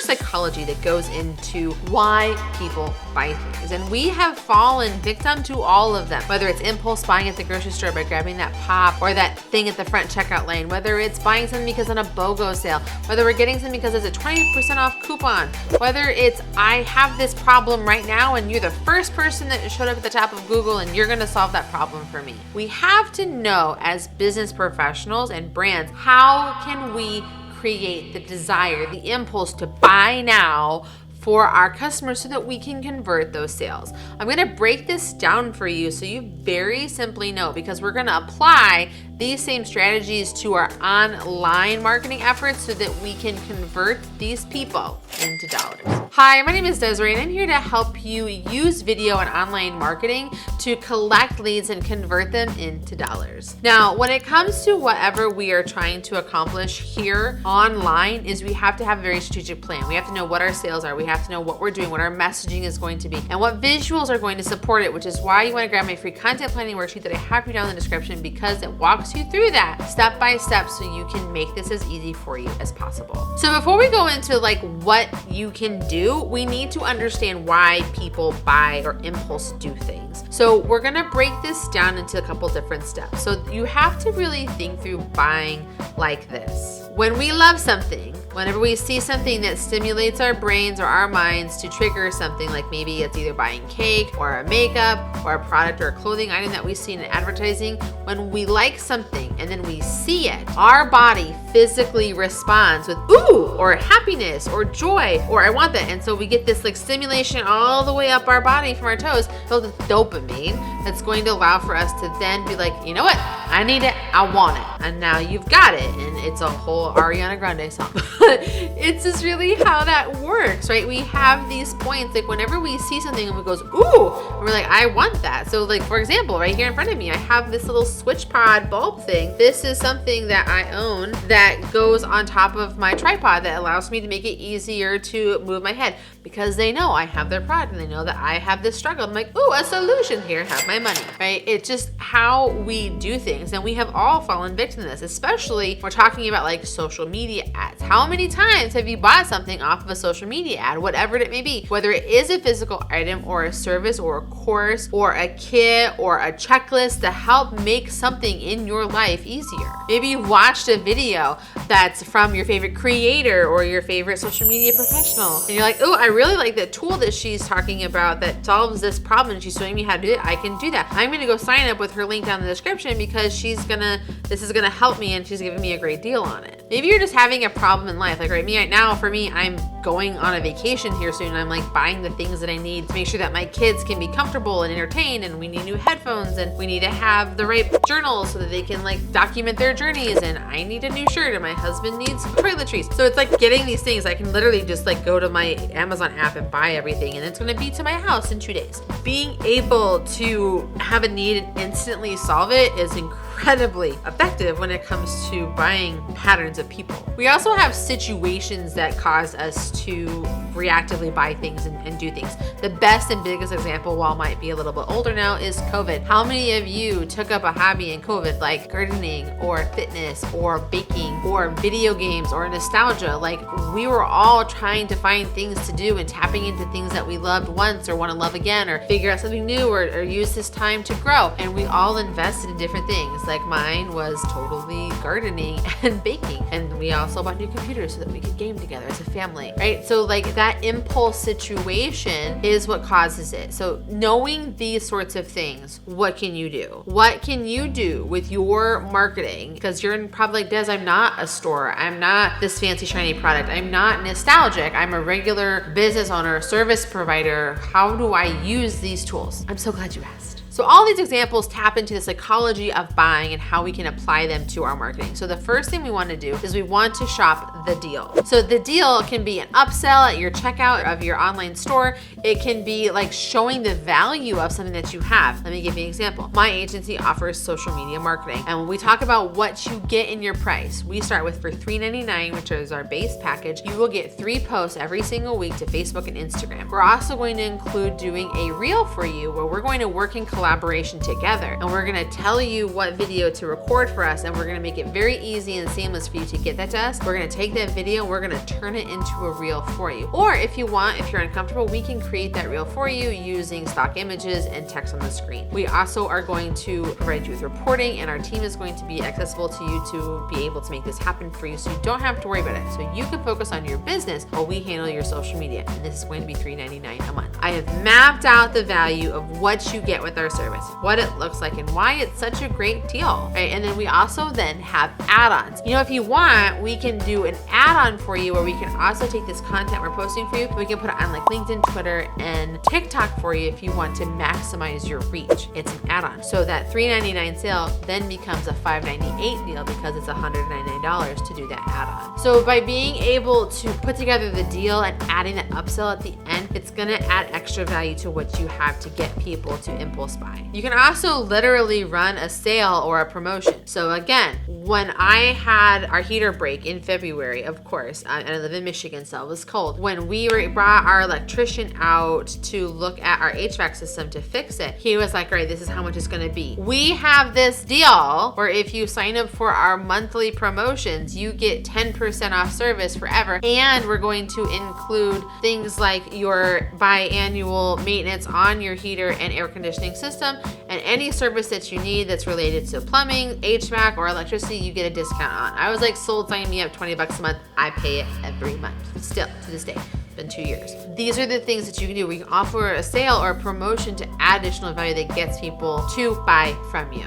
psychology that goes into why people buy things. And we have fallen victim to all of them, whether it's impulse buying at the grocery store by grabbing that pop or that thing at the front checkout lane, whether it's buying something because on a BOGO sale, whether we're getting something because it's a 20% off coupon, whether it's I have this problem right now and you're the first person that showed up at the top of Google and you're gonna solve that problem for me. We have to know as business professionals and brands, how can we create the desire, the impulse to buy now for our customers so that we can convert those sales. I'm gonna break this down for you so you very simply know, because we're gonna apply these same strategies to our online marketing efforts so that we can convert these people into dollars. Hi, my name is Desiree and I'm here to help you use video and online marketing to collect leads and convert them into dollars. Now, when it comes to whatever we are trying to accomplish here online is we have to have a very strategic plan. We have to know what our sales are. We have to know what we're doing, what our messaging is going to be, and what visuals are going to support it, which is why you want to grab my free content planning worksheet that I have you down in the description, because it walks you through that step by step so you can make this as easy for you as possible. So before we go into like what you can do, we need to understand why people buy or impulse do things. So we're gonna break this down into a couple different steps. So you have to really think through buying like this. When we love something, whenever we see something that stimulates our brains or our minds to trigger something, like maybe it's either buying cake or a makeup or a product or a clothing item that we see in advertising, when we like something and then we see it, our body physically responds with ooh, or happiness or joy, or I want that. And so we get this like stimulation all the way up our body from our toes, filled with dopamine, that's going to allow for us to then be like, you know what? I need it, I want it. And now you've got it. And it's a whole Ariana Grande song. It's just really how that works, right? We have these points, like whenever we see something and it goes, ooh, and we're like, I want that. So like, for example, right here in front of me, I have this little switch pod bulb thing. This is something that I own that goes on top of my tripod that allows me to make it easier to move my head, because they know I have their product and they know that I have this struggle. I'm like, ooh, a solution here, have my money, right? It's just how we do things. And we have all fallen victim to this, especially when we're talking about like social media ads. How many times have you bought something off of a social media ad, whatever it may be, whether it is a physical item or a service or a course or a kit or a checklist to help make something in your life easier. Maybe you watched a video that's from your favorite creator or your favorite social media professional, and you're like, oh, I really like that tool that she's talking about that solves this problem and she's showing me how to do it. I can do that. I'm gonna go sign up with her link down in the description because this is gonna help me and she's giving me a great deal on it. Maybe you're just having a problem in life. Like right now, for me, I'm going on a vacation here soon and I'm like buying the things that I need to make sure that my kids can be comfortable and entertained, and we need new headphones and we need to have the right journals so that they can like document their journeys, and I need a new shirt and my husband needs toiletries. So it's like getting these things. I can literally just like go to my Amazon app and buy everything and it's gonna be to my house in 2 days. Being able to have a need and instantly solve it is incredibly effective when it comes to buying patterns of people. We also have situations that cause us to reactively buy things and do things. The best and biggest example, while might be a little bit older now, is COVID. How many of you took up a hobby in COVID, like gardening or fitness or baking or video games or nostalgia? Like we were all trying to find things to do and tapping into things that we loved once or want to love again, or figure out something new, or use this time to grow. And we all invested in different things. Like mine was totally gardening and baking. And we also bought new computers so that we could game together as a family, right? So like that impulse situation is what causes it. So knowing these sorts of things, what can you do? What can you do with your marketing? Because you're probably like, Des, I'm not a store. I'm not this fancy shiny product. I'm not nostalgic. I'm a regular business owner, service provider. How do I use these tools? I'm so glad you asked. So all these examples tap into the psychology of buying and how we can apply them to our marketing. So the first thing we want to do is we want to shop the deal. So the deal can be an upsell at your checkout of your online store. It can be like showing the value of something that you have. Let me give you an example. My agency offers social media marketing. And when we talk about what you get in your price, we start with for $3.99, which is our base package. You will get 3 posts every single week to Facebook and Instagram. We're also going to include doing a reel for you where we're going to work in collaboration collaboration together. And we're gonna tell you what video to record for us, and we're gonna make it very easy and seamless for you to get that to us. We're gonna take that video and we're gonna turn it into a reel for you. Or if you want, if you're uncomfortable, we can create that reel for you using stock images and text on the screen. We also are going to provide you with reporting, and our team is going to be accessible to you to be able to make this happen for you, so you don't have to worry about it. So you can focus on your business while we handle your social media. And this is going to be $3.99 a month. I have mapped out the value of what you get with our service, what it looks like, and why it's such a great deal, right? And then we also then have add-ons. You know, if you want, we can do an add-on for you where we can also take this content we're posting for you, and we can put it on like LinkedIn, Twitter, and TikTok for you if you want to maximize your reach. It's an add-on. So that $3.99 sale then becomes a $5.98 deal because it's $199 to do that add-on. So by being able to put together the deal and adding that upsell at the end, it's gonna add extra value to what you have to get people to impulse buy. You can also literally run a sale or a promotion. So again, when I had our heater break in February, of course, and I live in Michigan, so it was cold. When we brought our electrician out to look at our HVAC system to fix it, he was like, all right, this is how much it's gonna be. We have this deal where if you sign up for our monthly promotions, you get 10% off service forever. And we're going to include things like your biannual maintenance on your heater and air conditioning system, and any service that you need that's related to plumbing, HVAC, or electricity, you get a discount on. I was like, sold, sign me up, $20 a month. I pay it every month, still to this day. Been 2 years. These are the things that you can do. We can offer a sale or a promotion to add additional value that gets people to buy from you.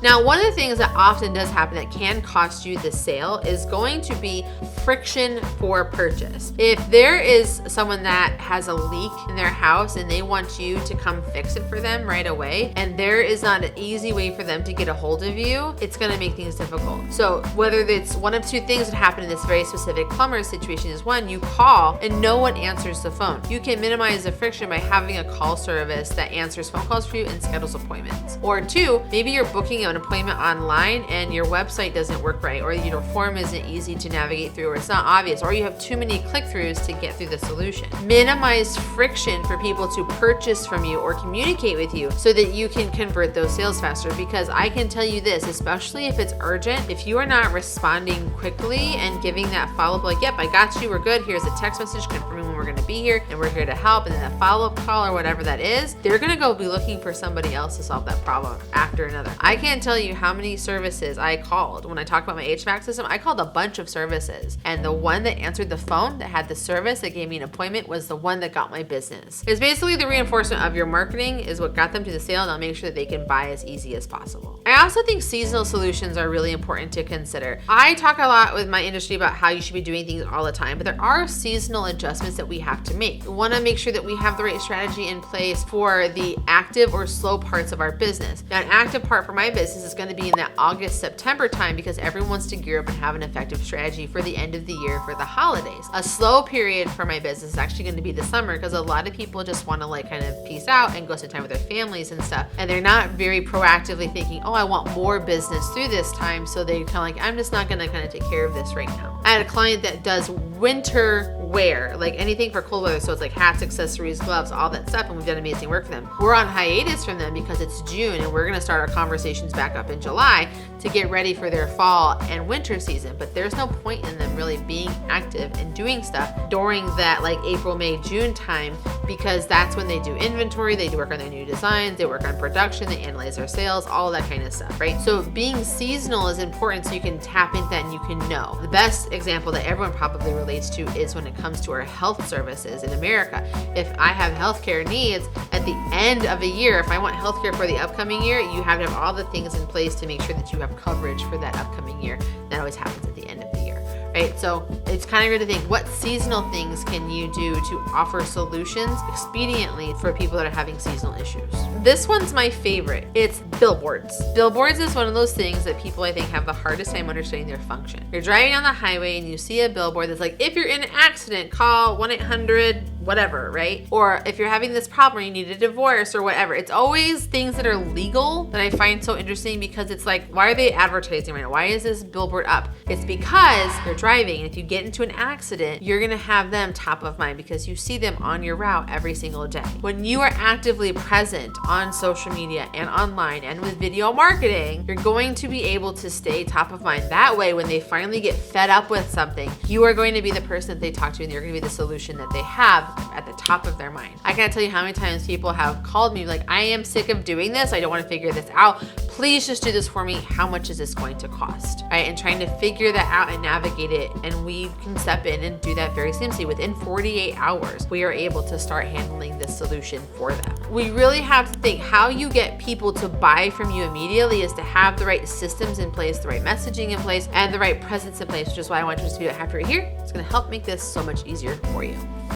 Now, one of the things that often does happen that can cost you the sale is going to be friction for purchase. If there is someone that has a leak in their house and they want you to come fix it for them right away, and there is not an easy way for them to get a hold of you, it's gonna make things difficult. So whether it's one of two things that happen in this very specific plumber situation is, one, you call and no one answers the phone. You can minimize the friction by having a call service that answers phone calls for you and schedules appointments. Or two, maybe you're booking an appointment online and your website doesn't work right, or your form isn't easy to navigate through, or it's not obvious, or you have too many click-throughs to get through the solution. Minimize friction for people to purchase from you or communicate with you so that you can convert those sales faster. Because I can tell you this, especially if it's urgent, if you are not responding quickly and giving that follow-up, like, yep, I got you, we're good, here's a text message confirming when we're gonna be here and we're here to help, and then that follow-up call or whatever that is, they're gonna go be looking for somebody else to solve that problem after another. I can't tell you how many services I called. When I talk about my HVAC system, I called a bunch of services, and the one that answered the phone that had the service that gave me an appointment was the one that got my business. It's basically the reinforcement of your marketing is what got them to the sale, and I'll make sure that they can buy as easy as possible. I also think seasonal solutions are really important to consider. I talk a lot with my industry about how you should be doing things all the time, but there are seasonal adjustments that we have to make. We want to make sure that we have the right strategy in place for the active or slow parts of our business. Now, an active part for my business is going to be in that August, September time, because everyone wants to gear up and have an effective strategy for the end of the year for the holidays. A slow period for my business is actually going to be the summer, because a lot of people just want to like kind of peace out and go spend time with their families and stuff, and they're not very proactively thinking, oh, I want more business through this time, so they kind of like, I'm just not going to kind of take care of this right now. I had a client that does winter wear, like anything for cold weather, so it's like hats, accessories, gloves, all that stuff, and we've done amazing work for them. We're on hiatus from them because it's June, and we're going to start our conversations back up in July to get ready for their fall and winter season. But there's no point in them really being active and doing stuff during that like April, May, June time, because that's when they do inventory, they do work on their new designs, they work on production, they analyze their sales, all of that kind of stuff, right? So being seasonal is important so you can tap into that and you can know. The best example that everyone probably relates to is when it comes to our health services in America. If I have healthcare needs at the end of a year, if I want healthcare for the upcoming year, you have to have all the things in place to make sure that you have coverage for that upcoming year. That always happens at the end of the year, right? So it's kind of weird to think, what seasonal things can you do to offer solutions expediently for people that are having seasonal issues? This one's my favorite. It's billboards. Billboards is one of those things that people, I think, have the hardest time understanding their function. You're driving on the highway and you see a billboard that's like, if you're in an accident, call 1-800 whatever, right? Or if you're having this problem or you need a divorce or whatever, it's always things that are legal that I find so interesting, because it's like, why are they advertising right now? Why is this billboard up? It's because you're driving, and if you get into an accident, you're gonna have them top of mind because you see them on your route every single day. When you are actively present on social media and online and with video marketing, you're going to be able to stay top of mind. That way, when they finally get fed up with something, you are going to be the person that they talk to, and you're going to be the solution that they have at the top of their mind. I can't tell you how many times people have called me like, I am sick of doing this. I don't want to figure this out. Please just do this for me. How much is this going to cost? Right? And trying to figure that out and navigate it. And we can step in and do that very seamlessly. Within 48 hours, we are able to start handling this solution for them. We really have to think how you get people to buy from you immediately is to have the right systems in place, the right messaging in place, and the right presence in place, which is why I want you to be happy right here. It's going to help make this so much easier for you.